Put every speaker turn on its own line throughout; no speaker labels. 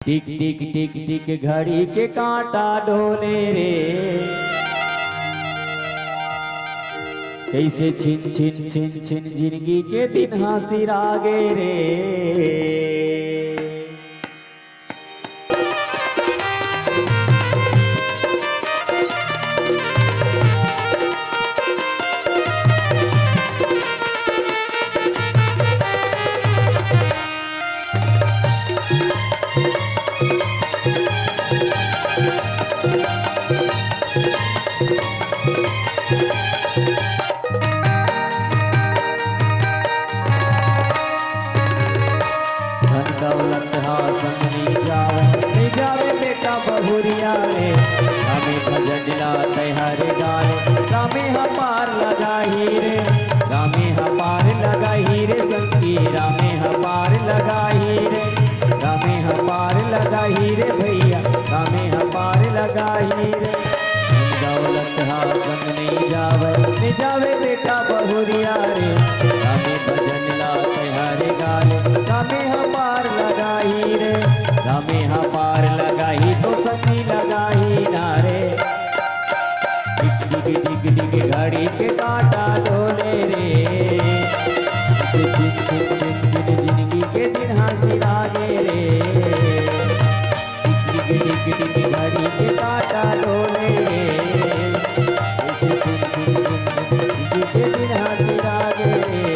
टिक टिक टिक टिक घड़ी के कांटा डोले रे, कैसे छिन छिन छिन छिन जिंदगी के दिन हासिर आगे रे। दौलत हासन ले जावे बेटा बहुरिया रे, रामे भजनला तैहारे गाने, रामे हमार लगाही रे, रामे हमार लगाही रे संगी, रामे हमार लगाही रे, रामे हमार लगाही रे भैया, रामे हमार लगाही रे। दौलत हासन ले जावे बेटा बहुरिया रे, रामे भजनला तैहारे गाने, रामे हमार लगाही रे, रामे हमार लगाही तो सती लगाही नारे। डिग डिग डिग डिग घड़ी के कांटा डोले रे, छिन छिन छिन छिन जिंदगी के दिन हासिर आगे रे। डिग डिग डिग डिग घड़ी के कांटा डोले रे, छिन छिन छिन छिन जिंदगी के दिन हासिर आगे रे।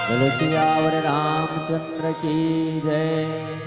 बोलो सियावर रामचंद्र की जय।